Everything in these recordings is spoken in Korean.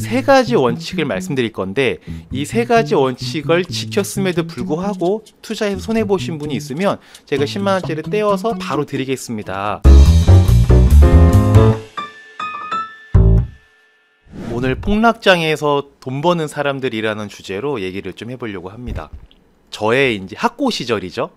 세 가지 원칙을 말씀드릴 건데, 이 세 가지 원칙을 지켰음에도 불구하고 투자해서 손해보신 분이 있으면 제가 10만원짜리 떼어서 바로 드리겠습니다. 오늘 폭락장에서 돈 버는 사람들이라는 주제로 얘기를 좀 해보려고 합니다. 저의 이제 학고 시절이죠.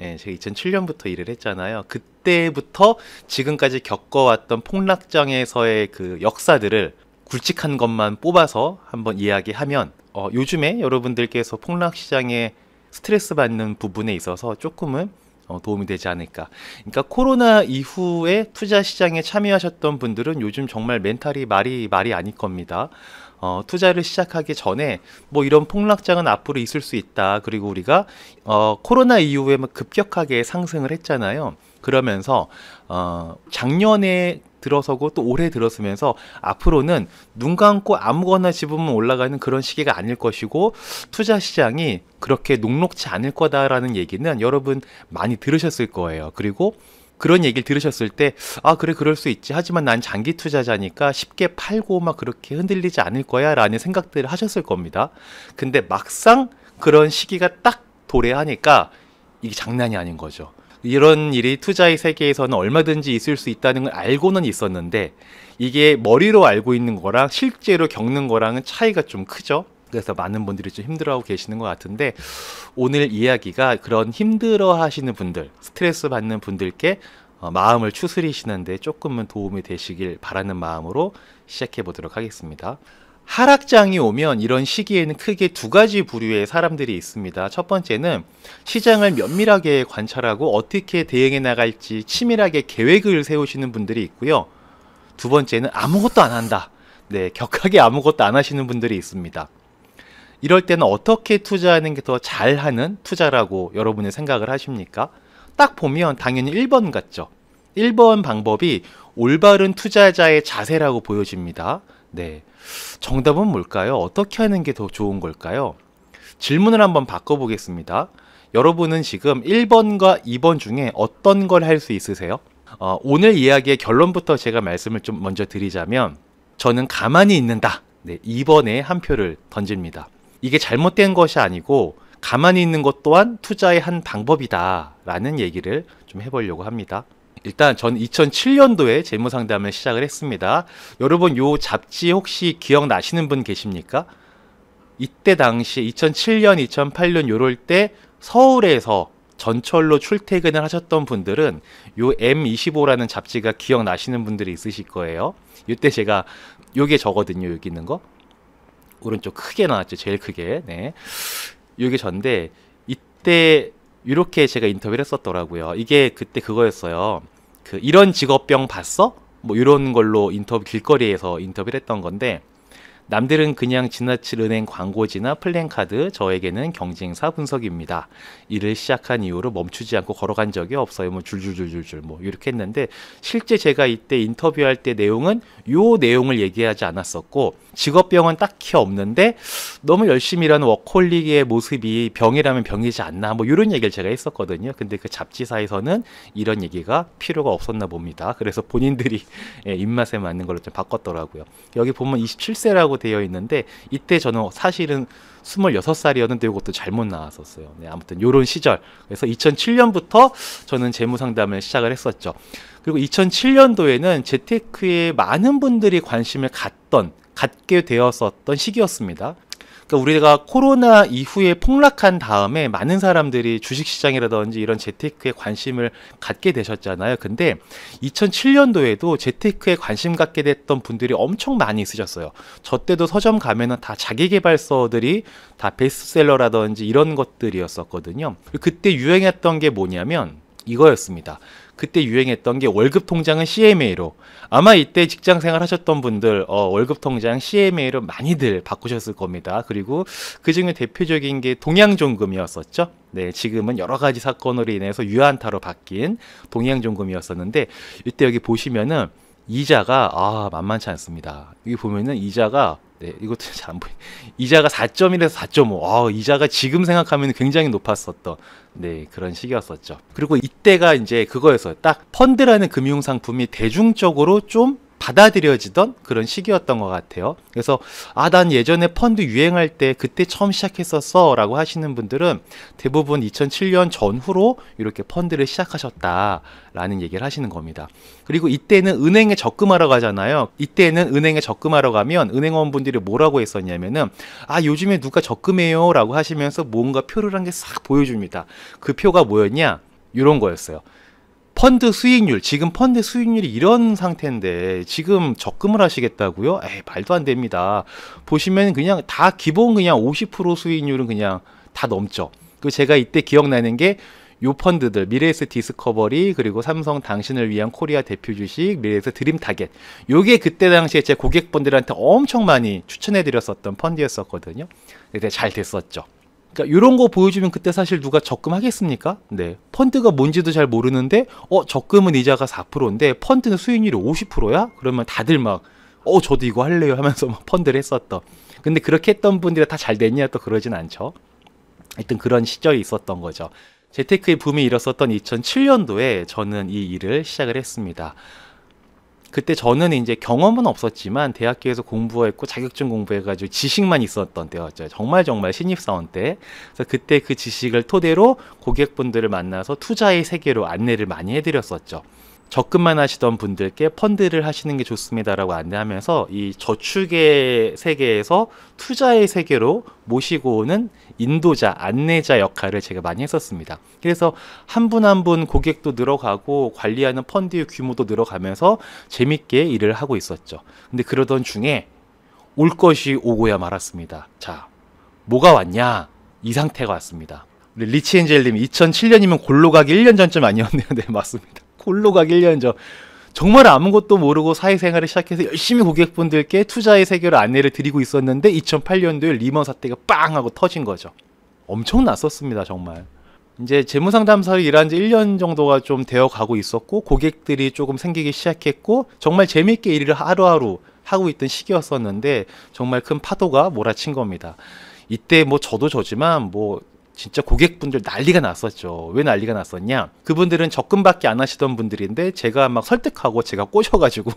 예, 제가 2007년부터 일을 했잖아요. 그때부터 지금까지 겪어왔던 폭락장에서의 그 역사들을 굵직한 것만 뽑아서 한번 이야기하면 요즘에 여러분들께서 폭락시장에 스트레스 받는 부분에 있어서 조금은 도움이 되지 않을까. 그러니까 코로나 이후에 투자 시장에 참여하셨던 분들은 요즘 정말 멘탈이 말이 아닐 겁니다. 투자를 시작하기 전에 뭐 이런 폭락장은 앞으로 있을 수 있다. 그리고 우리가 코로나 이후에 급격하게 상승을 했잖아요. 그러면서 작년에 들어서고 또 올해 들어서면서 앞으로는 눈 감고 아무거나 집으면 올라가는 그런 시기가 아닐 것이고, 투자 시장이 그렇게 녹록지 않을 거다라는 얘기는 여러분 많이 들으셨을 거예요. 그리고 그런 얘기를 들으셨을 때 그래, 그럴 수 있지, 하지만 난 장기 투자자니까 쉽게 팔고 막 그렇게 흔들리지 않을 거야 라는 생각들을 하셨을 겁니다. 근데 막상 그런 시기가 딱 도래하니까 이게 장난이 아닌 거죠. 이런 일이 투자의 세계에서는 얼마든지 있을 수 있다는 걸 알고는 있었는데, 이게 머리로 알고 있는 거랑 실제로 겪는 거랑은 차이가 좀 크죠. 그래서 많은 분들이 좀 힘들어하고 계시는 것 같은데, 오늘 이야기가 그런 힘들어 하시는 분들, 스트레스 받는 분들께 마음을 추스리시는데 조금은 도움이 되시길 바라는 마음으로 시작해 보도록 하겠습니다. 하락장이 오면 이런 시기에는 크게 두 가지 부류의 사람들이 있습니다. 첫 번째는 시장을 면밀하게 관찰하고 어떻게 대응해 나갈지 치밀하게 계획을 세우시는 분들이 있고요. 두 번째는 아무것도 안 한다. 네, 격하게 아무것도 안 하시는 분들이 있습니다. 이럴 때는 어떻게 투자하는 게 더 잘하는 투자라고 여러분이 생각을 하십니까? 딱 보면 당연히 1번 같죠. 1번 방법이 올바른 투자자의 자세라고 보여집니다. 네, 정답은 뭘까요? 어떻게 하는 게 더 좋은 걸까요? 질문을 한번 바꿔보겠습니다. 여러분은 지금 1번과 2번 중에 어떤 걸 할 수 있으세요? 오늘 이야기의 결론부터 제가 말씀을 좀 먼저 드리자면, 저는 가만히 있는다. 네, 2번에 한 표를 던집니다. 이게 잘못된 것이 아니고 가만히 있는 것 또한 투자의 한 방법이다 라는 얘기를 좀 해보려고 합니다. 일단 전 2007년도에 재무상담을 시작을 했습니다. 여러분, 요 잡지 혹시 기억나시는 분 계십니까? 이때 당시 2007년, 2008년 요럴 때 서울에서 전철로 출퇴근을 하셨던 분들은 요 M25라는 잡지가 기억나시는 분들이 있으실 거예요. 이때 제가 요게 저거든요. 여기 있는 거 오른쪽 크게 나왔죠. 제일 크게. 네, 요게 전데 이때 이렇게 제가 인터뷰를 했었더라고요. 이게 그때 그거였어요. 이런 직업병 봤어? 뭐 이런 걸로 길거리에서 인터뷰를 했던 건데, 남들은 그냥 지나칠 은행 광고지나 플랜카드, 저에게는 경쟁사 분석입니다. 일을 시작한 이후로 멈추지 않고 걸어간 적이 없어요. 뭐 줄줄줄줄줄 뭐 이렇게 했는데, 실제 제가 이때 인터뷰할 때 내용은 요 내용을 얘기하지 않았었고, 직업병은 딱히 없는데 너무 열심히 일하는 워커홀릭의 모습이 병이라면 병이지 않나, 뭐 이런 얘기를 제가 했었거든요. 근데 그 잡지사에서는 이런 얘기가 필요가 없었나 봅니다. 그래서 본인들이 입맛에 맞는 걸로 좀 바꿨더라고요. 여기 보면 27세라고 되어 있는데, 이때 저는 사실은 26살이었는데 이것도 잘못 나왔었어요. 네, 아무튼 요런 시절. 그래서 2007년부터 저는 재무상담을 시작을 했었죠. 그리고 2007년도에는 재테크에 많은 분들이 관심을 갖게 되었었던 시기였습니다. 그러니까 우리가 코로나 이후에 폭락한 다음에 많은 사람들이 주식시장이라든지 이런 재테크에 관심을 갖게 되셨잖아요. 근데 2007년도에도 재테크에 관심 갖게 됐던 분들이 엄청 많이 있으셨어요. 저 때도 서점 가면은 다 자기계발서들이 다 베스트셀러라든지 이런 것들이었었거든요. 그때 유행했던 게 뭐냐면 이거였습니다. 그때 유행했던 게 월급 통장은 CMA로, 아마 이때 직장생활 하셨던 분들 월급 통장 CMA로 많이들 바꾸셨을 겁니다. 그리고 그 중에 대표적인 게 동양존금이었었죠. 네, 지금은 여러 가지 사건으로 인해서 유한타로 바뀐 동양존금이었었는데, 이때 여기 보시면은 이자가 만만치 않습니다. 여기 보면은 이자가, 네, 이것도 잘 안 보이. 이자가 4.1에서 4.5. 이자가 지금 생각하면 굉장히 높았었던, 네, 그런 시기였었죠. 그리고 이때가 이제 그거였어요. 딱 펀드라는 금융상품이 대중적으로 좀 받아들여지던 그런 시기였던 것 같아요. 그래서 난 예전에 펀드 유행할 때 그때 처음 시작했었어 라고 하시는 분들은 대부분 2007년 전후로 이렇게 펀드를 시작하셨다라는 얘기를 하시는 겁니다. 그리고 이때는 은행에 적금하러 가잖아요. 이때는 은행에 적금하러 가면 은행원분들이 뭐라고 했었냐면은 요즘에 누가 적금해요 라고 하시면서 뭔가 표를 한 개 싹 보여줍니다. 그 표가 뭐였냐? 이런 거였어요. 펀드 수익률, 지금 펀드 수익률이 이런 상태인데 지금 적금을 하시겠다고요? 말도 안 됩니다. 보시면 그냥 다 기본 그냥 50% 수익률은 그냥 다 넘죠. 그 제가 이때 기억나는 게 요 펀드들, 미래에셋 디스커버리, 그리고 삼성 당신을 위한 코리아 대표 주식, 미래에셋 드림 타겟. 요게 그때 당시에 제 고객분들한테 엄청 많이 추천해 드렸었던 펀드였었거든요. 근데 잘 됐었죠. 그러니까 이런 거 보여주면 그때 사실 누가 적금하겠습니까? 네. 펀드가 뭔지도 잘 모르는데 적금은 이자가 4%인데 펀드는 수익률이 50%야? 그러면 다들 막 저도 이거 할래요 하면서 막 펀드를 했었던. 근데 그렇게 했던 분들이 다 잘 됐냐? 또 그러진 않죠. 하여튼 그런 시절이 있었던 거죠. 재테크의 붐이 일었었던 2007년도에 저는 이 일을 시작을 했습니다. 그때 저는 이제 경험은 없었지만 대학교에서 공부했고 자격증 공부해가지고 지식만 있었던 때였죠. 정말 신입사원 때. 그래서 그때 그 지식을 토대로 고객분들을 만나서 투자의 세계로 안내를 많이 해드렸었죠. 적금만 하시던 분들께 펀드를 하시는 게 좋습니다라고 안내하면서 이 저축의 세계에서 투자의 세계로 모시고 오는 인도자, 안내자 역할을 제가 많이 했었습니다. 그래서 한 분 한 분 고객도 늘어가고 관리하는 펀드의 규모도 늘어가면서 재밌게 일을 하고 있었죠. 근데 그러던 중에 올 것이 오고야 말았습니다. 자, 뭐가 왔냐? 이 상태가 왔습니다. 우리 리치엔젤님 2007년이면 골로 가기 1년 전쯤 아니었네요. 네, 맞습니다. 골로 가기 1년 전. 정말 아무것도 모르고 사회생활을 시작해서 열심히 고객분들께 투자의 세계로 안내를 드리고 있었는데 2008년도에 리먼 사태가 빵 하고 터진 거죠. 엄청났었습니다. 정말. 이제 재무상담사로 일한 지 1년 정도가 좀 되어 가고 있었고 고객들이 조금 생기기 시작했고 정말 재밌게 일을 하루하루 하고 있던 시기였었는데 정말 큰 파도가 몰아친 겁니다. 이때 저도 저지만 진짜 고객분들 난리가 났었죠. 왜 난리가 났었냐? 그분들은 적금밖에 안 하시던 분들인데 제가 막 설득하고 제가 꼬셔가지고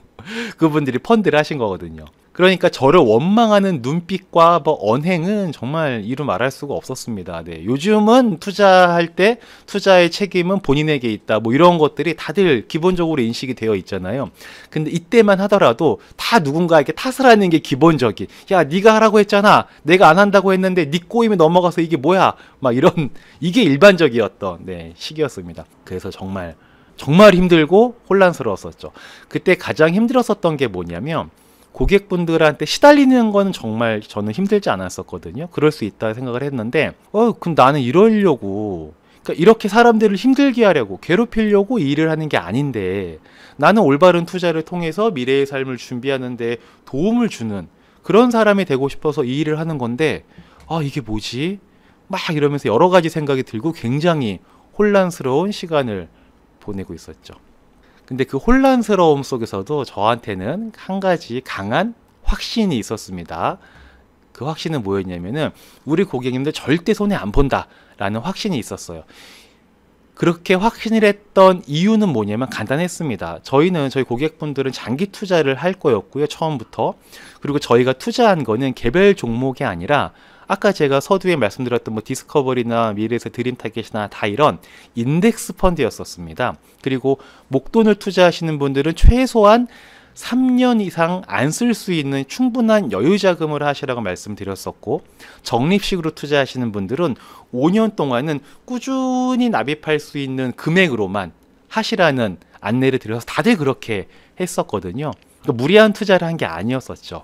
그분들이 펀드를 하신 거거든요. 그러니까 저를 원망하는 눈빛과 언행은 정말 이루 말할 수가 없었습니다. 네, 요즘은 투자할 때 투자의 책임은 본인에게 있다. 이런 것들이 다들 기본적으로 인식이 되어 있잖아요. 근데 이때만 하더라도 다 누군가에게 탓을 하는 게 기본적인. 야, 네가 하라고 했잖아. 내가 안 한다고 했는데 네 꼬임에 넘어가서 이게 뭐야? 이런 이게 일반적이었던 시기였습니다. 그래서 정말 힘들고 혼란스러웠었죠. 그때 가장 힘들었었던 게 뭐냐면 고객분들한테 시달리는 건 정말 저는 힘들지 않았었거든요. 그럴 수 있다 생각을 했는데 그럼 나는 이러려고 그러니까 이렇게 사람들을 힘들게 하려고 괴롭히려고 일을 하는 게 아닌데 나는 올바른 투자를 통해서 미래의 삶을 준비하는데 도움을 주는 그런 사람이 되고 싶어서 이 일을 하는 건데 이게 뭐지? 막 이러면서 여러 가지 생각이 들고 굉장히 혼란스러운 시간을 보내고 있었죠. 근데 그 혼란스러움 속에서도 저한테는 한 가지 강한 확신이 있었습니다. 그 확신은 뭐였냐면은 우리 고객님들 절대 손해 안 본다라는 확신이 있었어요. 그렇게 확신을 했던 이유는 뭐냐면 간단했습니다. 저희 고객분들은 장기 투자를 할 거였고요. 처음부터. 그리고 저희가 투자한 거는 개별 종목이 아니라 아까 제가 서두에 말씀드렸던 디스커버리나 미래에셋 드림 타겟이나 다 이런 인덱스 펀드였었습니다. 그리고 목돈을 투자하시는 분들은 최소한 3년 이상 안 쓸 수 있는 충분한 여유 자금을 하시라고 말씀드렸었고 적립식으로 투자하시는 분들은 5년 동안은 꾸준히 납입할 수 있는 금액으로만 하시라는 안내를 드려서 다들 그렇게 했었거든요. 그러니까 무리한 투자를 한 게 아니었었죠.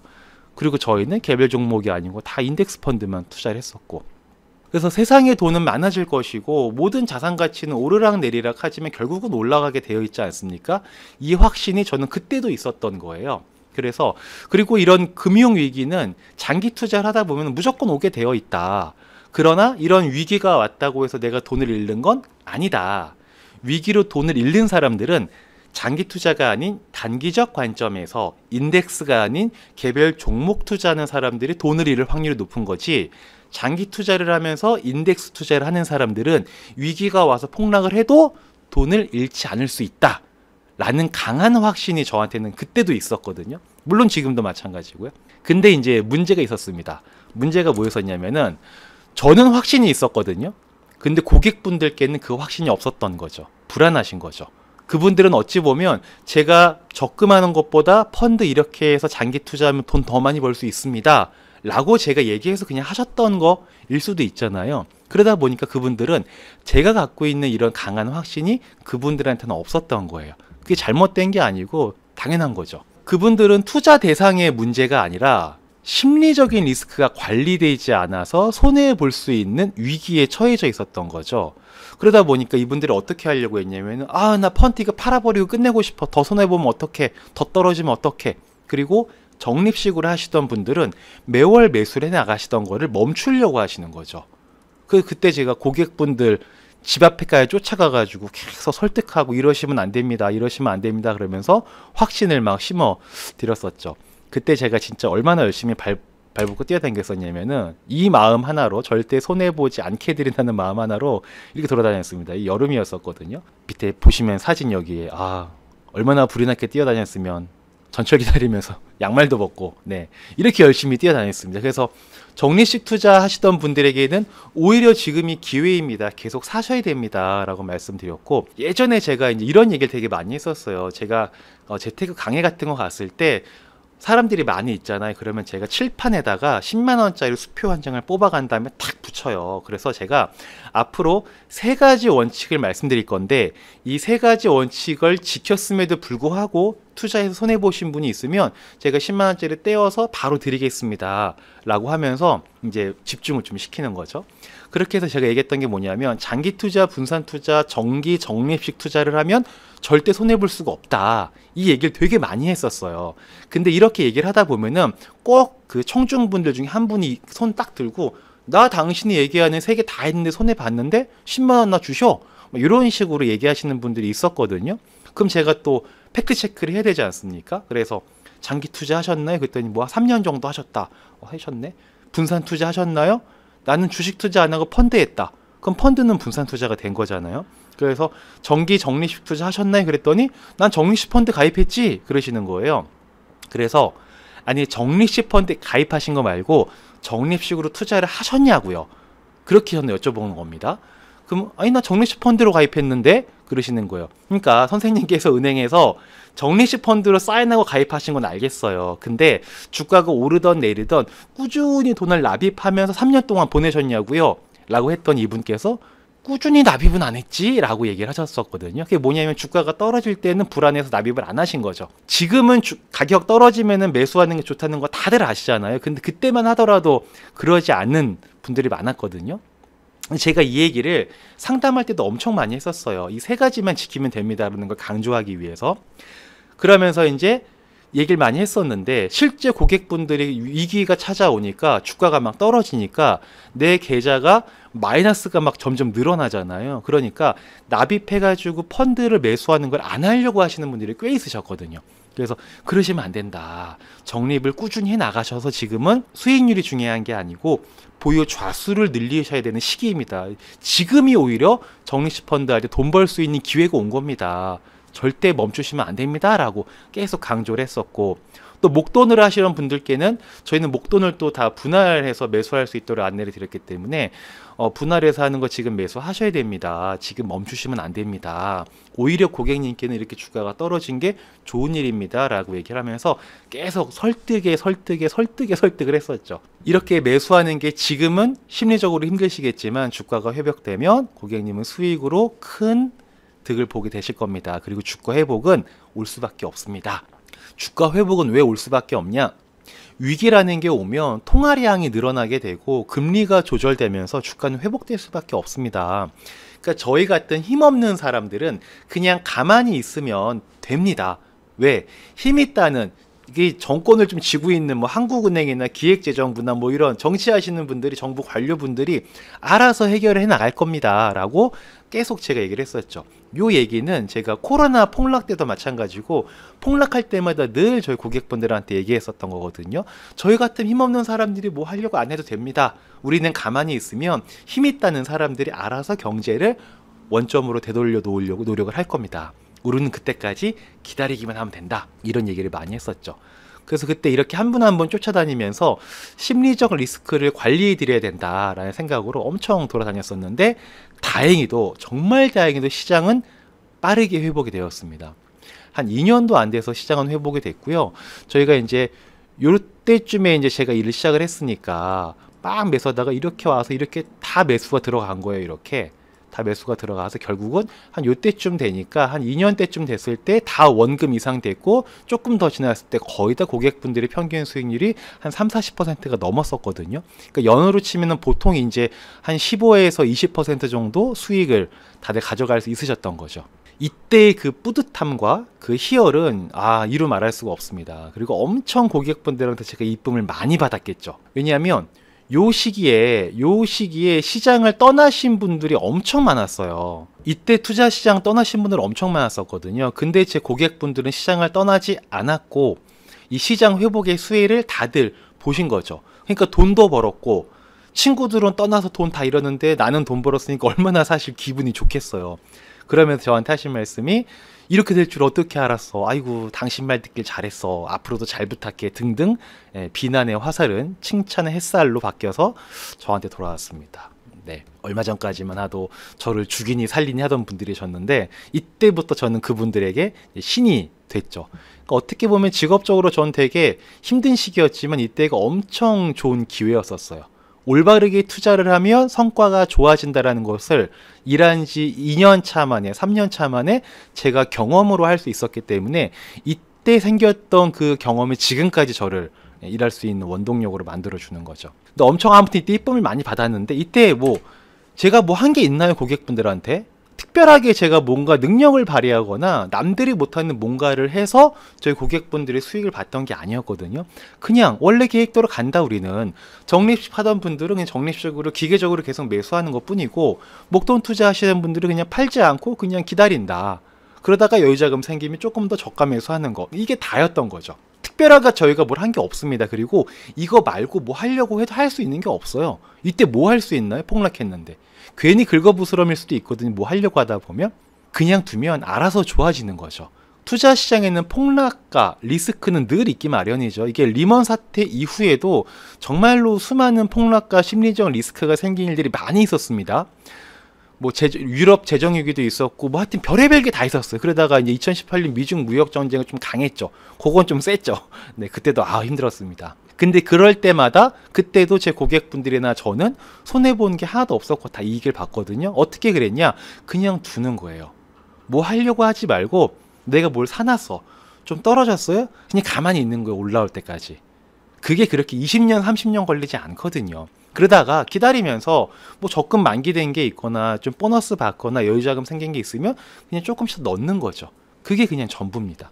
그리고 저희는 개별 종목이 아니고 다 인덱스 펀드만 투자를 했었고 그래서 세상의 돈은 많아질 것이고 모든 자산 가치는 오르락 내리락 하지만 결국은 올라가게 되어 있지 않습니까? 이 확신이 저는 그때도 있었던 거예요. 그래서 그리고 이런 금융위기는 장기 투자를 하다 보면 무조건 오게 되어 있다. 그러나 이런 위기가 왔다고 해서 내가 돈을 잃는 건 아니다. 위기로 돈을 잃는 사람들은 장기 투자가 아닌 단기적 관점에서 인덱스가 아닌 개별 종목 투자하는 사람들이 돈을 잃을 확률이 높은 거지 장기 투자를 하면서 인덱스 투자를 하는 사람들은 위기가 와서 폭락을 해도 돈을 잃지 않을 수 있다 라는 강한 확신이 저한테는 그때도 있었거든요. 물론 지금도 마찬가지고요. 근데 이제 문제가 있었습니다. 문제가 뭐였었냐면은 저는 확신이 있었거든요. 근데 고객분들께는 그 확신이 없었던 거죠. 불안하신 거죠. 그분들은 어찌 보면 제가 적금하는 것보다 펀드 이렇게 해서 장기 투자하면 돈 더 많이 벌 수 있습니다 라고 제가 얘기해서 그냥 하셨던 거일 수도 있잖아요. 그러다 보니까 그분들은 제가 갖고 있는 이런 강한 확신이 그분들한테는 없었던 거예요. 그게 잘못된 게 아니고 당연한 거죠. 그분들은 투자 대상의 문제가 아니라 심리적인 리스크가 관리되지 않아서 손해볼 수 있는 위기에 처해져 있었던 거죠. 그러다 보니까 이분들이 어떻게 하려고 했냐면 나 펀드 이거 팔아버리고 끝내고 싶어. 더 손해보면 어떡해. 더 떨어지면 어떡해. 그리고 적립식으로 하시던 분들은 매월 매수를 해나가시던 거를 멈추려고 하시는 거죠. 그때 제가 고객분들 집 앞에까지 쫓아가가지고 계속 설득하고 이러시면 안 됩니다. 이러시면 안 됩니다. 그러면서 확신을 막 심어 드렸었죠. 그때 제가 진짜 얼마나 열심히 발붙고 뛰어다녔었냐면은 이 마음 하나로 절대 손해보지 않게 드린다는 마음 하나로 이렇게 돌아다녔습니다. 이 여름이었었거든요. 밑에 보시면 사진 여기에 얼마나 불이 나게 뛰어다녔으면 전철 기다리면서 양말도 벗고 이렇게 열심히 뛰어다녔습니다. 그래서 적립식 투자 하시던 분들에게는 오히려 지금이 기회입니다. 계속 사셔야 됩니다. 라고 말씀드렸고, 예전에 제가 이제 이런 얘기를 되게 많이 했었어요. 제가 재테크 강의 같은 거 갔을 때 사람들이 많이 있잖아요. 그러면 제가 칠판에다가 10만원짜리 수표 한 장을 뽑아간 다음에 탁 붙여요. 그래서 제가 앞으로 3가지 원칙을 말씀드릴 건데 이 3가지 원칙을 지켰음에도 불구하고 투자해서 손해보신 분이 있으면 제가 10만원짜리 떼어서 바로 드리겠습니다 라고 하면서 이제 집중을 좀 시키는 거죠. 그렇게 해서 제가 얘기했던 게 뭐냐면 장기 투자, 분산 투자, 정기, 적립식 투자를 하면 절대 손해볼 수가 없다. 이 얘기를 되게 많이 했었어요. 근데 이렇게 얘기를 하다 보면은 꼭 그 청중분들 중에 한 분이 손 딱 들고 나 당신이 얘기하는 3개 다 했는데 손해봤는데 10만원 나 주셔. 이런 식으로 얘기하시는 분들이 있었거든요. 그럼 제가 또 팩트체크를 해야 되지 않습니까? 그래서 장기 투자 하셨나요? 그랬더니 3년 정도 하셨다. 하셨네. 분산 투자 하셨나요? 나는 주식 투자 안 하고 펀드 했다. 그럼 펀드는 분산 투자가 된 거잖아요. 그래서 정기 적립식 투자 하셨나요? 그랬더니 난 적립식 펀드 가입했지 그러시는 거예요. 그래서 아니 적립식 펀드 가입하신 거 말고 적립식으로 투자를 하셨냐고요. 그렇게 저는 여쭤보는 겁니다. 그럼 아니 나 적립식 펀드로 가입했는데 그러시는 거예요. 그러니까 선생님께서 은행에서 적립식 펀드로 사인하고 가입하신 건 알겠어요. 근데 주가가 오르던 내리던 꾸준히 돈을 납입하면서 3년 동안 보내셨냐고요? 라고 했더니 이분께서 꾸준히 납입은 안 했지? 라고 얘기를 하셨었거든요. 그게 뭐냐면 주가가 떨어질 때는 불안해서 납입을 안 하신 거죠. 지금은 가격 떨어지면은 매수하는 게 좋다는 거 다들 아시잖아요. 근데 그때만 하더라도 그러지 않는 분들이 많았거든요. 제가 이 얘기를 상담할 때도 엄청 많이 했었어요. 이 3가지만 지키면 됩니다라는 걸 강조하기 위해서. 그러면서 이제 얘기를 많이 했었는데 실제 고객분들이 위기가 찾아오니까 주가가 막 떨어지니까 내 계좌가 마이너스가 막 점점 늘어나잖아요. 그러니까 납입해가지고 펀드를 매수하는 걸 안 하려고 하시는 분들이 꽤 있으셨거든요. 그래서 그러시면 안 된다. 적립을 꾸준히 해 나가셔서 지금은 수익률이 중요한 게 아니고 보유 좌수를 늘리셔야 되는 시기입니다. 지금이 오히려 적립식 펀드 할 때 돈 벌 수 있는 기회가 온 겁니다. 절대 멈추시면 안 됩니다 라고 계속 강조를 했었고, 또 목돈을 하시는 분들께는 저희는 목돈을 또 다 분할해서 매수할 수 있도록 안내를 드렸기 때문에 분할해서 하는 거 지금 매수하셔야 됩니다. 지금 멈추시면 안 됩니다. 오히려 고객님께는 이렇게 주가가 떨어진 게 좋은 일입니다 라고 얘기를 하면서 계속 설득을 했었죠. 이렇게 매수하는 게 지금은 심리적으로 힘드시겠지만 주가가 회복되면 고객님은 수익으로 큰 득을 보게 되실 겁니다. 그리고 주가 회복은 올 수밖에 없습니다. 주가 회복은 왜 올 수밖에 없냐? 위기라는 게 오면 통화량이 늘어나게 되고 금리가 조절되면서 주가는 회복될 수밖에 없습니다. 그러니까 저희 같은 힘없는 사람들은 그냥 가만히 있으면 됩니다. 왜? 힘 있다는 이게 정권을 좀 쥐고 있는 한국은행이나 기획재정부나 이런 정치하시는 분들이, 정부 관료분들이 알아서 해결해 나갈 겁니다 라고 계속 제가 얘기를 했었죠. 요 얘기는 제가 코로나 폭락 때도 마찬가지고 폭락할 때마다 늘 저희 고객분들한테 얘기했었던 거거든요. 저희 같은 힘없는 사람들이 뭐 하려고 안 해도 됩니다. 우리는 가만히 있으면 힘 있다는 사람들이 알아서 경제를 원점으로 되돌려 놓으려고 노력을 할 겁니다. 오르는 그때까지 기다리기만 하면 된다. 이런 얘기를 많이 했었죠. 그래서 그때 이렇게 한 분 한 분 쫓아다니면서 심리적 리스크를 관리해 드려야 된다라는 생각으로 엄청 돌아다녔었는데, 다행히도, 정말 다행히도 시장은 빠르게 회복이 되었습니다. 한 2년도 안 돼서 시장은 회복이 됐고요. 저희가 이제 요때쯤에 이제 제가 일을 시작을 했으니까 막 매수하다가 이렇게 와서 이렇게 다 매수가 들어간 거예요. 이렇게 다 매수가 들어가서 결국은 한 요때쯤 되니까 한 2년 때쯤 됐을 때 다 원금 이상 됐고, 조금 더 지났을 때 거의 다 고객분들의 평균 수익률이 한 30-40%가 넘었었거든요. 그러니까 연으로 치면은 보통 이제 한 15에서 20% 정도 수익을 다들 가져갈 수 있으셨던 거죠. 이때의 그 뿌듯함과 그 희열은 이루 말할 수가 없습니다. 그리고 엄청 고객분들한테 제가 이쁨을 많이 받았겠죠. 왜냐하면 요 시기에 시장을 떠나신 분들이 엄청 많았어요. 이때 투자 시장 떠나신 분들 엄청 많았었거든요. 근데 제 고객분들은 시장을 떠나지 않았고 이 시장 회복의 수혜를 다들 보신 거죠. 그러니까 돈도 벌었고, 친구들은 떠나서 돈 다 잃었는데 나는 돈 벌었으니까 얼마나 사실 기분이 좋겠어요. 그러면서 저한테 하신 말씀이, 이렇게 될 줄 어떻게 알았어, 아이고 당신 말 듣길 잘했어, 앞으로도 잘 부탁해 등등, 비난의 화살은 칭찬의 햇살로 바뀌어서 저한테 돌아왔습니다. 네, 얼마 전까지만 하도 저를 죽이니 살리니 하던 분들이셨는데, 이때부터 저는 그분들에게 신이 됐죠. 그러니까 어떻게 보면 직업적으로 전 되게 힘든 시기였지만 이때가 엄청 좋은 기회였었어요. 올바르게 투자를 하면 성과가 좋아진다라는 것을 일한 지 2년 차 만에, 3년 차 만에 제가 경험으로 할 수 있었기 때문에, 이때 생겼던 그 경험이 지금까지 저를 일할 수 있는 원동력으로 만들어주는 거죠. 근데 엄청 아무튼 이때 이쁨을 많이 받았는데, 이때 뭐 제가 뭐 한 게 있나요? 고객분들한테 특별하게 제가 뭔가 능력을 발휘하거나 남들이 못하는 뭔가를 해서 저희 고객분들의 수익을 봤던 게 아니었거든요. 그냥 원래 계획대로 간다. 우리는 적립식 하던 분들은 그냥 적립식으로 기계적으로 계속 매수하는 것 뿐이고, 목돈 투자하시는 분들은 그냥 팔지 않고 그냥 기다린다. 그러다가 여유자금 생기면 조금 더 저가 매수하는 거, 이게 다였던 거죠. 특별하게 저희가 뭘 한 게 없습니다. 그리고 이거 말고 뭐 하려고 해도 할 수 있는 게 없어요. 이때 뭐 할 수 있나요? 폭락했는데. 괜히 긁어부스럼일 수도 있거든요. 뭐 하려고 하다 보면. 그냥 두면 알아서 좋아지는 거죠. 투자 시장에는 폭락과 리스크는 늘 있기 마련이죠. 이게 리먼 사태 이후에도 정말로 수많은 폭락과 심리적 리스크가 생긴 일들이 많이 있었습니다. 뭐 유럽 재정위기도 있었고, 뭐 하여튼 별의별 게 다 있었어요. 그러다가 이제 2018년 미중 무역 전쟁은 좀 강했죠. 그건 좀 셌죠. 네, 그때도 힘들었습니다. 근데 그럴 때마다 그때도 제 고객분들이나 저는 손해본 게 하나도 없었고 다 이익을 봤거든요. 어떻게 그랬냐? 그냥 두는 거예요. 뭐 하려고 하지 말고, 내가 뭘 사놨어, 좀 떨어졌어요? 그냥 가만히 있는 거예요. 올라올 때까지. 그게 그렇게 20년 30년 걸리지 않거든요. 그러다가 기다리면서 뭐 적금 만기된 게 있거나 좀 보너스 받거나 여유자금 생긴 게 있으면 그냥 조금씩 넣는 거죠. 그게 그냥 전부입니다.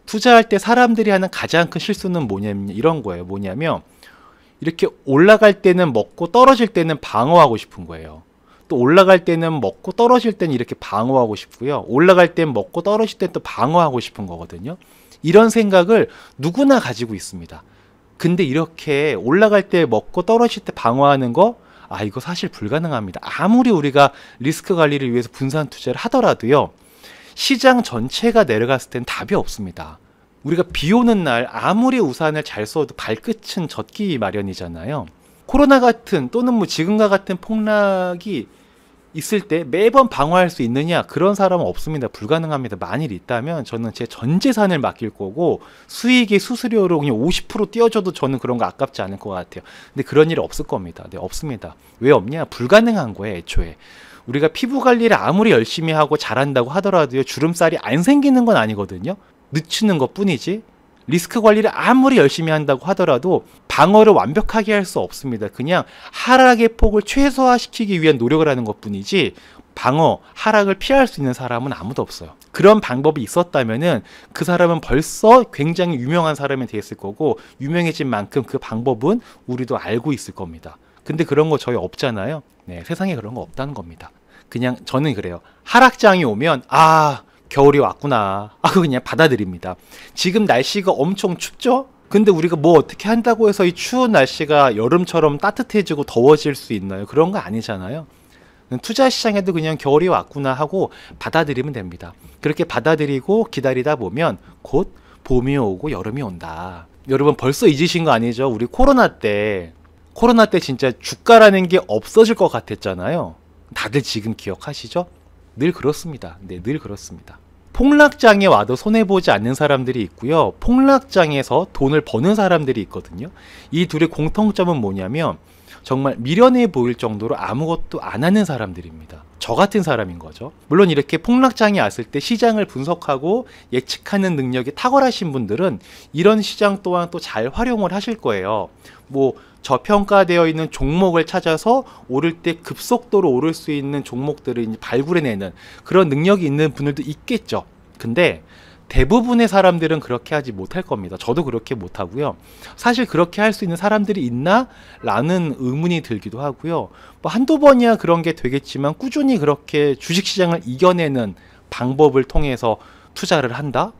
투자할 때 사람들이 하는 가장 큰 실수는 뭐냐면 이런 거예요. 뭐냐면 이렇게 올라갈 때는 먹고 떨어질 때는 방어하고 싶은 거예요. 또 올라갈 때는 먹고 떨어질 때는 이렇게 방어하고 싶고요. 올라갈 땐 먹고 떨어질 땐 또 방어하고 싶은 거거든요. 이런 생각을 누구나 가지고 있습니다. 근데 이렇게 올라갈 때 먹고 떨어질 때 방어하는 거, 이거 사실 불가능합니다. 아무리 우리가 리스크 관리를 위해서 분산 투자를 하더라도요, 시장 전체가 내려갔을 땐 답이 없습니다. 우리가 비 오는 날 아무리 우산을 잘 써도 발끝은 젖기 마련이잖아요. 코로나 같은, 또는 뭐 지금과 같은 폭락이 있을 때 매번 방어할 수 있느냐? 그런 사람은 없습니다. 불가능합니다. 만일 있다면 저는 제 전 재산을 맡길 거고, 수익의 수수료로 그냥 50% 띄워줘도 저는 그런 거 아깝지 않을 것 같아요. 근데 그런 일이 없을 겁니다. 네, 없습니다. 왜 없냐? 불가능한 거예요, 애초에. 우리가 피부 관리를 아무리 열심히 하고 잘한다고 하더라도요, 주름살이 안 생기는 건 아니거든요. 늦추는 것 뿐이지. 리스크 관리를 아무리 열심히 한다고 하더라도 방어를 완벽하게 할 수 없습니다. 그냥 하락의 폭을 최소화시키기 위한 노력을 하는 것 뿐이지, 방어, 하락을 피할 수 있는 사람은 아무도 없어요. 그런 방법이 있었다면은 그 사람은 벌써 굉장히 유명한 사람이 됐을 거고, 유명해진 만큼 그 방법은 우리도 알고 있을 겁니다. 근데 그런 거 저희 없잖아요. 네, 세상에 그런 거 없다는 겁니다. 그냥 저는 그래요. 하락장이 오면 겨울이 왔구나, 그거 그냥 받아들입니다. 지금 날씨가 엄청 춥죠? 근데 우리가 뭐 어떻게 한다고 해서 이 추운 날씨가 여름처럼 따뜻해지고 더워질 수 있나요? 그런 거 아니잖아요. 투자 시장에도 그냥 겨울이 왔구나 하고 받아들이면 됩니다. 그렇게 받아들이고 기다리다 보면 곧 봄이 오고 여름이 온다. 여러분 벌써 잊으신 거 아니죠? 우리 코로나 때 진짜 주가라는 게 없어질 것 같았잖아요. 다들 지금 기억하시죠? 늘 그렇습니다. 네, 늘 그렇습니다. 폭락장에 와도 손해보지 않는 사람들이 있고요. 폭락장에서 돈을 버는 사람들이 있거든요. 이 둘의 공통점은 뭐냐면 정말 미련해 보일 정도로 아무것도 안 하는 사람들입니다. 저 같은 사람인 거죠. 물론 이렇게 폭락장이 왔을 때 시장을 분석하고 예측하는 능력이 탁월하신 분들은 이런 시장 또한 또 잘 활용을 하실 거예요. 뭐 저평가되어 있는 종목을 찾아서 오를 때 급속도로 오를 수 있는 종목들을 이제 발굴해내는 그런 능력이 있는 분들도 있겠죠. 근데 대부분의 사람들은 그렇게 하지 못할 겁니다. 저도 그렇게 못하고요. 사실 그렇게 할 수 있는 사람들이 있나? 라는 의문이 들기도 하고요. 뭐 한두 번이야 그런 게 되겠지만 꾸준히 그렇게 주식시장을 이겨내는 방법을 통해서 투자를 한다?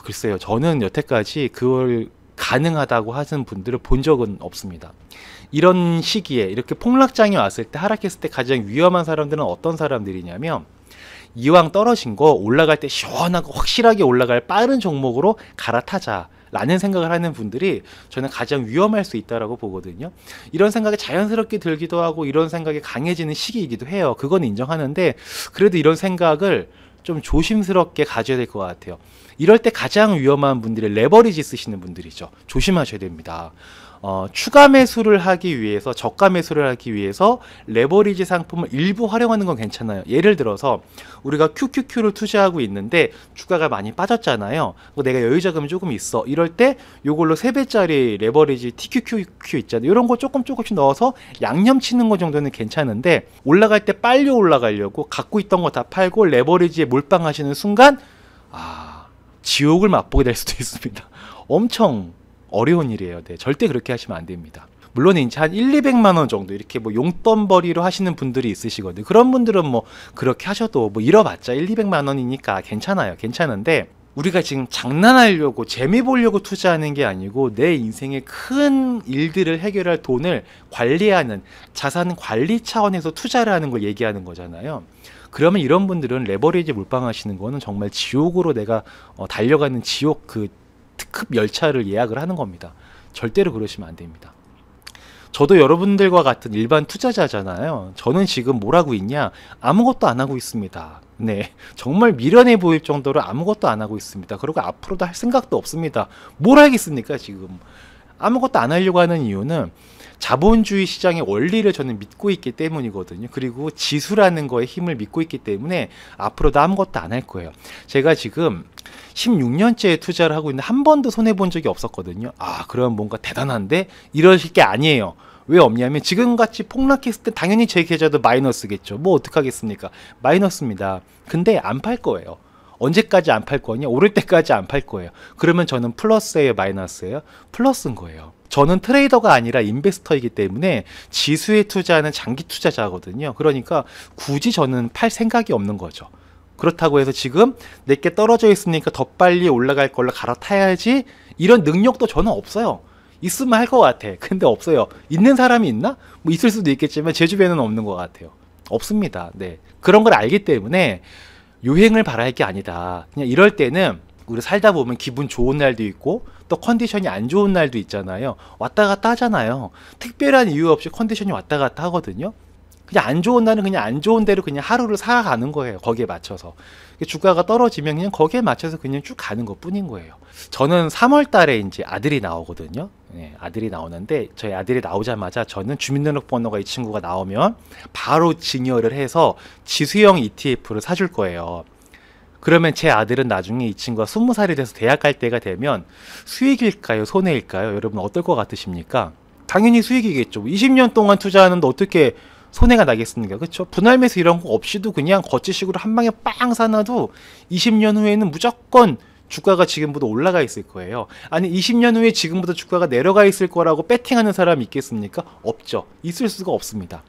글쎄요. 저는 여태까지 그걸 가능하다고 하시는 분들을 본 적은 없습니다. 이런 시기에 이렇게 폭락장이 왔을 때 하락했을 때 가장 위험한 사람들은 어떤 사람들이냐면 이왕 떨어진 거 올라갈 때 시원하고 확실하게 올라갈 빠른 종목으로 갈아타자 라는 생각을 하는 분들이 저는 가장 위험할 수 있다고 보거든요. 이런 생각이 자연스럽게 들기도 하고 이런 생각이 강해지는 시기이기도 해요. 그건 인정하는데 그래도 이런 생각을 좀 조심스럽게 가져야 될 것 같아요. 이럴 때 가장 위험한 분들이 레버리지 쓰시는 분들이죠. 조심하셔야 됩니다. 추가 매수를 하기 위해서 저가 매수를 하기 위해서 레버리지 상품을 일부 활용하는 건 괜찮아요. 예를 들어서 우리가 QQQ를 투자하고 있는데 주가가 많이 빠졌잖아요. 내가 여유 자금이 조금 있어. 이럴 때 이걸로 3배짜리 레버리지 TQQQ 있잖아요. 이런 거 조금씩 넣어서 양념 치는 거 정도는 괜찮은데 올라갈 때 빨리 올라가려고 갖고 있던 거 다 팔고 레버리지에 몰빵하시는 순간 지옥을 맛보게 될 수도 있습니다. 엄청 어려운 일이에요. 네, 절대 그렇게 하시면 안 됩니다. 물론 이제 한 1,200만 원 정도 이렇게 뭐 용돈벌이로 하시는 분들이 있으시거든요. 그런 분들은 뭐 그렇게 하셔도 뭐 잃어봤자 1,200만 원이니까 괜찮아요. 괜찮은데 우리가 지금 장난하려고 재미 보려고 투자하는 게 아니고 내 인생의 큰 일들을 해결할 돈을 관리하는 자산 관리 차원에서 투자를 하는 걸 얘기하는 거잖아요. 그러면 이런 분들은 레버리지 몰빵하시는 거는 정말 지옥으로 내가 달려가는 지옥 그 특급 열차를 예약을 하는 겁니다. 절대로 그러시면 안 됩니다. 저도 여러분들과 같은 일반 투자자잖아요. 저는 지금 뭘 하고 있냐? 아무것도 안 하고 있습니다. 네, 정말 미련해 보일 정도로 아무것도 안 하고 있습니다. 그리고 앞으로도 할 생각도 없습니다. 뭘 하겠습니까 지금? 아무것도 안 하려고 하는 이유는 자본주의 시장의 원리를 저는 믿고 있기 때문이거든요. 그리고 지수라는 거에 힘을 믿고 있기 때문에 앞으로도 아무것도 안 할 거예요. 제가 지금 16년째 투자를 하고 있는데 한 번도 손해본 적이 없었거든요. 그럼 뭔가 대단한데? 이러실 게 아니에요. 왜 없냐면 지금같이 폭락했을 때 당연히 제 계좌도 마이너스겠죠. 뭐 어떡하겠습니까? 마이너스입니다. 근데 안 팔 거예요. 언제까지 안 팔 거냐? 오를 때까지 안 팔 거예요. 그러면 저는 플러스예요, 마이너스예요? 플러스인 거예요. 저는 트레이더가 아니라 인베스터이기 때문에 지수에 투자하는 장기 투자자거든요. 그러니까 굳이 저는 팔 생각이 없는 거죠. 그렇다고 해서 지금 내게 떨어져 있으니까 더 빨리 올라갈 걸로 갈아타야지 이런 능력도 저는 없어요. 있으면 할 것 같아. 근데 없어요. 있는 사람이 있나? 뭐 있을 수도 있겠지만 제 주변에는 없는 것 같아요. 없습니다. 네, 그런 걸 알기 때문에 요행을 바랄 게 아니다. 그냥 이럴 때는 우리 살다 보면 기분 좋은 날도 있고 또 컨디션이 안 좋은 날도 있잖아요. 왔다 갔다 하잖아요. 특별한 이유 없이 컨디션이 왔다 갔다 하거든요. 그냥 안 좋은 날은 그냥 안 좋은 대로 그냥 하루를 살아가는 거예요. 거기에 맞춰서. 주가가 떨어지면 그냥 거기에 맞춰서 그냥 쭉 가는 것 뿐인 거예요. 저는 3월 달에 이제 아들이 나오거든요. 네, 아들이 나오는데 저희 아들이 나오자마자 저는 주민등록번호가 이 친구가 나오면 바로 증여를 해서 지수형 ETF를 사줄 거예요. 그러면 제 아들은 나중에 이 친구가 20살이 돼서 대학 갈 때가 되면 수익일까요? 손해일까요? 여러분 어떨 것 같으십니까? 당연히 수익이겠죠. 20년 동안 투자하는데 어떻게 손해가 나겠습니까? 그렇죠? 분할 매수 이런 거 없이도 그냥 거치식으로 한 방에 빵 사놔도 20년 후에는 무조건 주가가 지금보다 올라가 있을 거예요. 아니 20년 후에 지금보다 주가가 내려가 있을 거라고 배팅하는 사람이 있겠습니까? 없죠. 있을 수가 없습니다.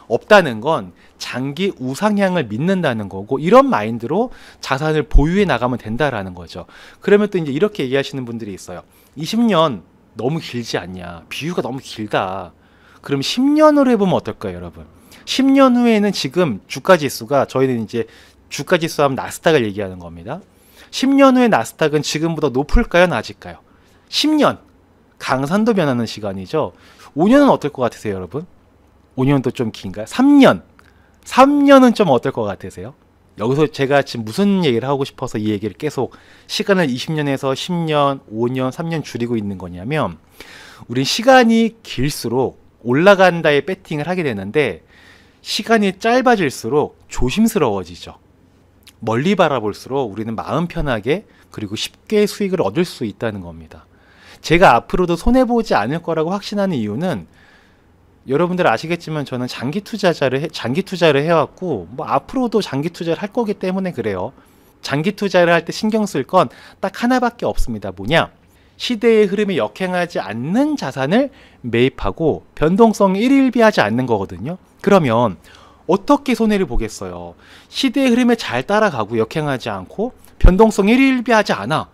없다는 건 장기 우상향을 믿는다는 거고 이런 마인드로 자산을 보유해 나가면 된다라는 거죠. 그러면 또 이제 이렇게 얘기하시는 분들이 있어요. 20년 너무 길지 않냐? 비유가 너무 길다. 그럼 10년으로 해보면 어떨까요, 여러분? 10년 후에는 지금 주가 지수가, 저희는 이제 주가 지수 하면 나스닥을 얘기하는 겁니다. 10년 후에 나스닥은 지금보다 높을까요, 낮을까요? 10년 강산도 변하는 시간이죠. 5년은 어떨 것 같으세요, 여러분? 5년도 좀 긴가요? 3년은 좀 어떨 것 같으세요? 여기서 제가 지금 무슨 얘기를 하고 싶어서 이 얘기를 계속 시간을 20년에서 10년, 5년, 3년 줄이고 있는 거냐면, 우린 시간이 길수록 올라간다에 배팅을 하게 되는데 시간이 짧아질수록 조심스러워지죠. 멀리 바라볼수록 우리는 마음 편하게 그리고 쉽게 수익을 얻을 수 있다는 겁니다. 제가 앞으로도 손해보지 않을 거라고 확신하는 이유는, 여러분들 아시겠지만 저는 장기 투자를 해왔고, 뭐 앞으로도 장기 투자를 할 거기 때문에 그래요. 장기 투자를 할 때 신경 쓸 건 딱 하나밖에 없습니다. 뭐냐? 시대의 흐름에 역행하지 않는 자산을 매입하고 변동성이 일일비하지 않는 거거든요. 그러면 어떻게 손해를 보겠어요? 시대의 흐름에 잘 따라가고 역행하지 않고 변동성이 일일비하지 않아.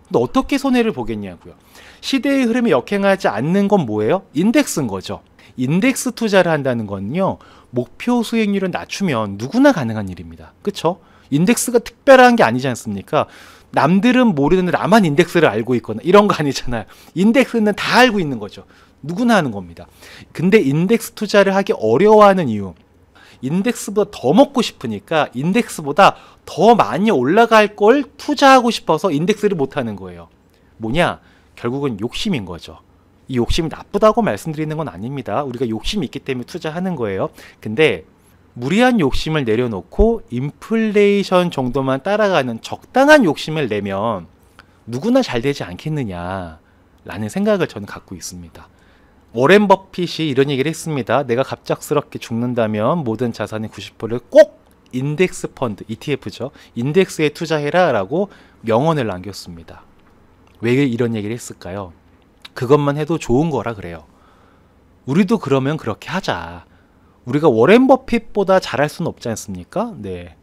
근데 어떻게 손해를 보겠냐고요. 시대의 흐름에 역행하지 않는 건 뭐예요? 인덱스인 거죠. 인덱스 투자를 한다는 건요, 목표 수익률을 낮추면 누구나 가능한 일입니다. 그쵸? 인덱스가 특별한 게 아니지 않습니까? 남들은 모르는데 나만 인덱스를 알고 있거나 이런 거 아니잖아요. 인덱스는 다 알고 있는 거죠. 누구나 하는 겁니다. 근데 인덱스 투자를 하기 어려워하는 이유, 인덱스보다 더 먹고 싶으니까 인덱스보다 더 많이 올라갈 걸 투자하고 싶어서 인덱스를 못 하는 거예요. 뭐냐? 결국은 욕심인 거죠. 이 욕심이 나쁘다고 말씀드리는 건 아닙니다. 우리가 욕심이 있기 때문에 투자하는 거예요. 근데 무리한 욕심을 내려놓고 인플레이션 정도만 따라가는 적당한 욕심을 내면 누구나 잘 되지 않겠느냐 라는 생각을 저는 갖고 있습니다. 워렌 버핏이 이런 얘기를 했습니다. 내가 갑작스럽게 죽는다면 모든 자산의 90%를 꼭 인덱스 펀드, ETF죠. 인덱스에 투자해라 라고 명언을 남겼습니다. 왜 이런 얘기를 했을까요? 그것만 해도 좋은 거라 그래요. 우리도 그러면 그렇게 하자. 우리가 워렌 버핏보다 잘할 수는 없지 않습니까? 네.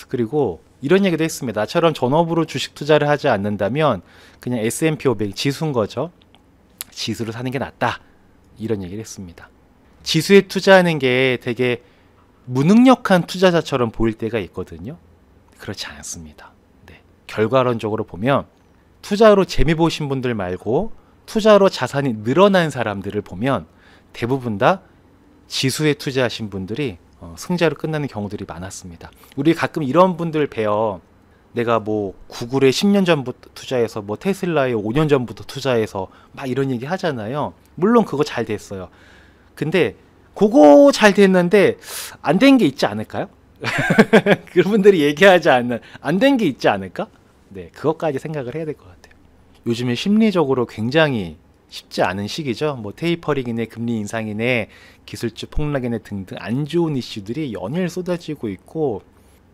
그리고 이런 얘기도 했습니다. 나처럼 전업으로 주식 투자를 하지 않는다면 그냥 S&P 500 지수인 거죠. 지수를 사는 게 낫다. 이런 얘기를 했습니다. 지수에 투자하는 게 되게 무능력한 투자자처럼 보일 때가 있거든요. 그렇지 않습니다. 네. 결과론적으로 보면 투자로 재미 보신 분들 말고 투자로 자산이 늘어난 사람들을 보면 대부분 다 지수에 투자하신 분들이 승자로 끝나는 경우들이 많았습니다. 우리 가끔 이런 분들 봬요. 내가 뭐 구글에 10년 전부터 투자해서 뭐 테슬라에 5년 전부터 투자해서 막 이런 얘기 하잖아요. 물론 그거 잘 됐어요. 근데 그거 잘 됐는데 안 된 게 있지 않을까요? 그분들이 얘기하지 않는 안 된 게 있지 않을까? 네, 그것까지 생각을 해야 될 것 같아요. 요즘에 심리적으로 굉장히 쉽지 않은 시기죠. 뭐 테이퍼링이네, 금리 인상이네, 기술주 폭락이네 등등 안 좋은 이슈들이 연일 쏟아지고 있고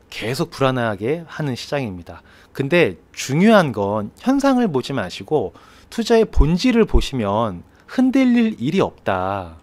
계속 불안하게 하는 시장입니다. 근데 중요한 건 현상을 보지 마시고 투자의 본질을 보시면 흔들릴 일이 없다.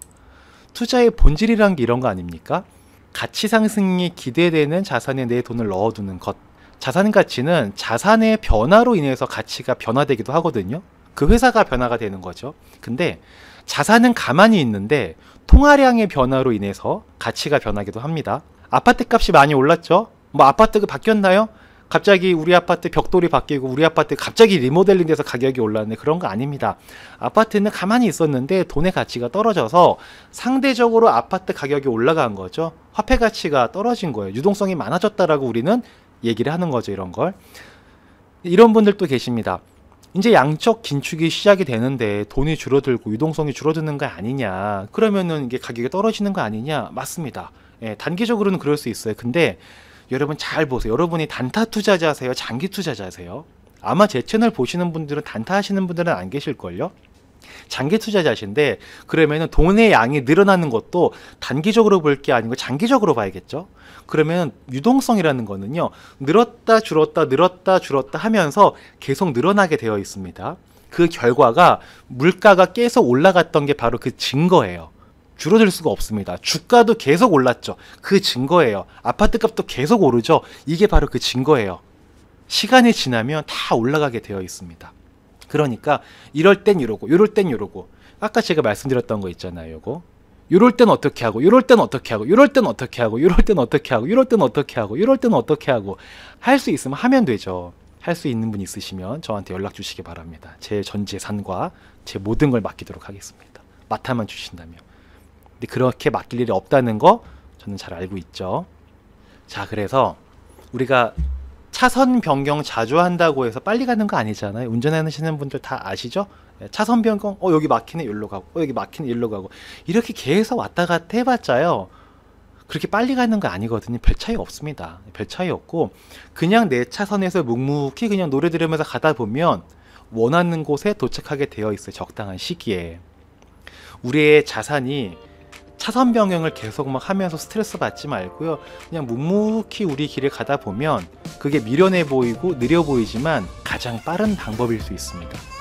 투자의 본질이란 게 이런 거 아닙니까? 가치 상승이 기대되는 자산에 내 돈을 넣어두는 것. 자산 가치는 자산의 변화로 인해서 가치가 변화되기도 하거든요. 그 회사가 변화가 되는 거죠. 근데 자산은 가만히 있는데 통화량의 변화로 인해서 가치가 변하기도 합니다. 아파트 값이 많이 올랐죠? 뭐 아파트가 바뀌었나요? 갑자기 우리 아파트 벽돌이 바뀌고 우리 아파트 갑자기 리모델링 돼서 가격이 올랐네. 그런 거 아닙니다. 아파트는 가만히 있었는데 돈의 가치가 떨어져서 상대적으로 아파트 가격이 올라간 거죠. 화폐 가치가 떨어진 거예요. 유동성이 많아졌다라고 우리는 얘기를 하는 거죠. 이런 걸. 이런 분들도 계십니다. 이제 양적 긴축이 시작이 되는데 돈이 줄어들고 유동성이 줄어드는 거 아니냐. 그러면은 이게 가격이 떨어지는 거 아니냐. 맞습니다. 예, 단기적으로는 그럴 수 있어요. 근데 여러분 잘 보세요. 여러분이 단타 투자자세요? 장기 투자자세요? 아마 제 채널 보시는 분들은 단타 하시는 분들은 안 계실걸요? 장기 투자자신데 그러면은 돈의 양이 늘어나는 것도 단기적으로 볼 게 아니고 장기적으로 봐야겠죠? 그러면 유동성이라는 거는요, 늘었다 줄었다 늘었다 줄었다 하면서 계속 늘어나게 되어 있습니다. 그 결과가 물가가 계속 올라갔던 게 바로 그 증거예요. 줄어들 수가 없습니다. 주가도 계속 올랐죠. 그 증거예요. 아파트 값도 계속 오르죠. 이게 바로 그 증거예요. 시간이 지나면 다 올라가게 되어 있습니다. 그러니까 이럴 땐 이러고 이럴 땐 이러고 아까 제가 말씀드렸던 거 있잖아요. 요거 요럴 땐 어떻게 하고, 요럴 땐 어떻게 하고, 요럴 땐 어떻게 하고, 요럴 땐 어떻게 하고, 요럴 땐 어떻게 하고, 요럴 땐 어떻게 하고 할 수 있으면 하면 되죠. 할 수 있는 분 있으시면 저한테 연락 주시기 바랍니다. 제 전 재산과 제 모든 걸 맡기도록 하겠습니다. 맡아만 주신다면. 근데 그렇게 맡길 일이 없다는 거 저는 잘 알고 있죠. 자, 그래서 우리가 차선 변경 자주 한다고 해서 빨리 가는 거 아니잖아요. 운전하시는 분들 다 아시죠? 차선 변경, 여기 막히네, 여기로 가고, 여기 막히네, 여기로 가고. 이렇게 계속 왔다 갔다 해봤자요. 그렇게 빨리 가는 거 아니거든요. 별 차이 없습니다. 별 차이 없고, 그냥 내 차선에서 묵묵히 그냥 노래 들으면서 가다 보면 원하는 곳에 도착하게 되어 있어요. 적당한 시기에. 우리의 자산이 차선 변경을 계속 막 하면서 스트레스 받지 말고요. 그냥 묵묵히 우리 길을 가다 보면 그게 미련해 보이고 느려 보이지만 가장 빠른 방법일 수 있습니다.